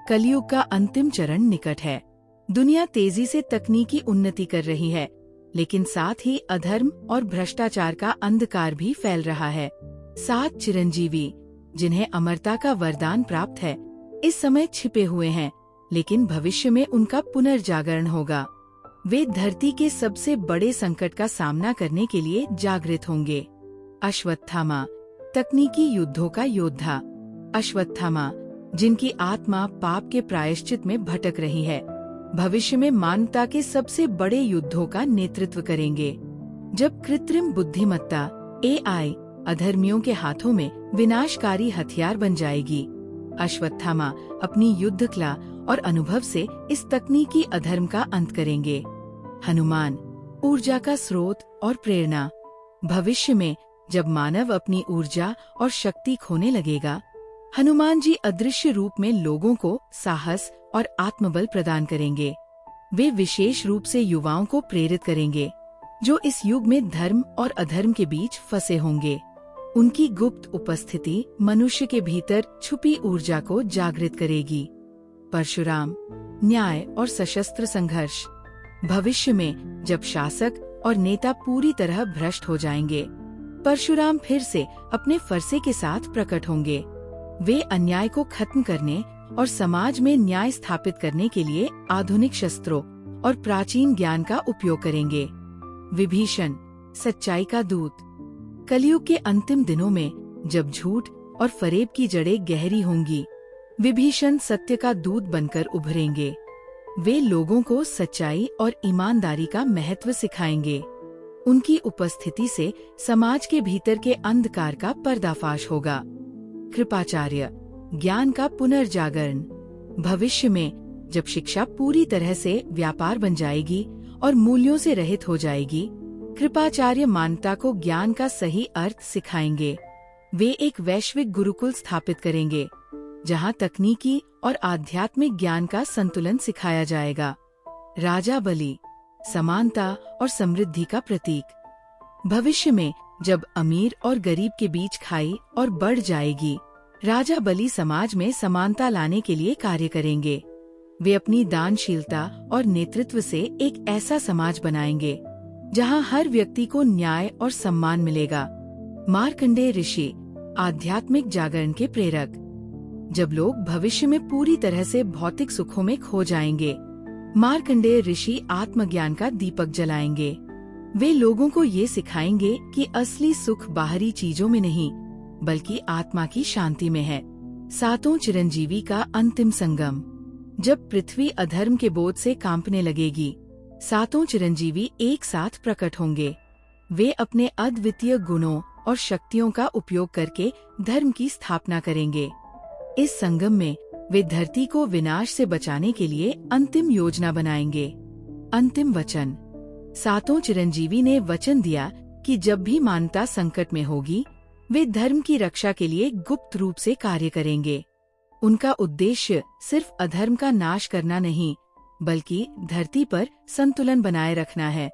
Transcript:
कलयुग का अंतिम चरण निकट है। दुनिया तेजी से तकनीकी उन्नति कर रही है, लेकिन साथ ही अधर्म और भ्रष्टाचार का अंधकार भी फैल रहा है। 7 चिरंजीवी, जिन्हें अमरता का वरदान प्राप्त है, इस समय छिपे हुए हैं, लेकिन भविष्य में उनका पुनर्जागरण होगा। वे धरती के सबसे बड़े संकट का सामना करने के लिए जागृत होंगे। अश्वत्थामा, तकनीकी युद्धों का योद्धा। अश्वत्थामा, जिनकी आत्मा पाप के प्रायश्चित में भटक रही है, भविष्य में मानवता के सबसे बड़े युद्धों का नेतृत्व करेंगे। जब कृत्रिम बुद्धिमत्ता AI अधर्मियों के हाथों में विनाशकारी हथियार बन जाएगी, अश्वत्थामा अपनी युद्ध कला और अनुभव से इस तकनीकी अधर्म का अंत करेंगे। हनुमान, ऊर्जा का स्रोत और प्रेरणा। भविष्य में जब मानव अपनी ऊर्जा और शक्ति खोने लगेगा, हनुमान जी अदृश्य रूप में लोगों को साहस और आत्मबल प्रदान करेंगे। वे विशेष रूप से युवाओं को प्रेरित करेंगे, जो इस युग में धर्म और अधर्म के बीच फंसे होंगे। उनकी गुप्त उपस्थिति मनुष्य के भीतर छुपी ऊर्जा को जागृत करेगी। परशुराम, न्याय और सशस्त्र संघर्ष। भविष्य में जब शासक और नेता पूरी तरह भ्रष्ट हो जाएंगे, परशुराम फिर से अपने फरसे के साथ प्रकट होंगे। वे अन्याय को खत्म करने और समाज में न्याय स्थापित करने के लिए आधुनिक शस्त्रों और प्राचीन ज्ञान का उपयोग करेंगे। विभीषण, सच्चाई का दूत। कलयुग के अंतिम दिनों में जब झूठ और फरेब की जड़ें गहरी होंगी, विभीषण सत्य का दूत बनकर उभरेंगे। वे लोगों को सच्चाई और ईमानदारी का महत्व सिखाएंगे। उनकी उपस्थिति से समाज के भीतर के अंधकार का पर्दाफाश होगा। कृपाचार्य, ज्ञान का पुनर्जागरण। भविष्य में जब शिक्षा पूरी तरह से व्यापार बन जाएगी और मूल्यों से रहित हो जाएगी, कृपाचार्य मानवता को ज्ञान का सही अर्थ सिखाएंगे। वे एक वैश्विक गुरुकुल स्थापित करेंगे, जहां तकनीकी और आध्यात्मिक ज्ञान का संतुलन सिखाया जाएगा। राजा बलि, समानता और समृद्धि का प्रतीक। भविष्य में जब अमीर और गरीब के बीच खाई और बढ़ जाएगी, राजा बलि समाज में समानता लाने के लिए कार्य करेंगे। वे अपनी दानशीलता और नेतृत्व से एक ऐसा समाज बनाएंगे जहां हर व्यक्ति को न्याय और सम्मान मिलेगा। मार्कंडेय ऋषि, आध्यात्मिक जागरण के प्रेरक। जब लोग भविष्य में पूरी तरह से भौतिक सुखों में खो जाएंगे, मार्कंडेय ऋषि आत्मज्ञान का दीपक जलाएंगे। वे लोगों को ये सिखाएंगे कि असली सुख बाहरी चीजों में नहीं, बल्कि आत्मा की शांति में है। 7 चिरंजीवी का अंतिम संगम। जब पृथ्वी अधर्म के बोझ से कांपने लगेगी, 7 चिरंजीवी एक साथ प्रकट होंगे। वे अपने अद्वितीय गुणों और शक्तियों का उपयोग करके धर्म की स्थापना करेंगे। इस संगम में वे धरती को विनाश से बचाने के लिए अंतिम योजना बनाएंगे। अंतिम वचन। 7 चिरंजीवी ने वचन दिया कि जब भी मानवता संकट में होगी, वे धर्म की रक्षा के लिए गुप्त रूप से कार्य करेंगे। उनका उद्देश्य सिर्फ अधर्म का नाश करना नहीं, बल्कि धरती पर संतुलन बनाए रखना है।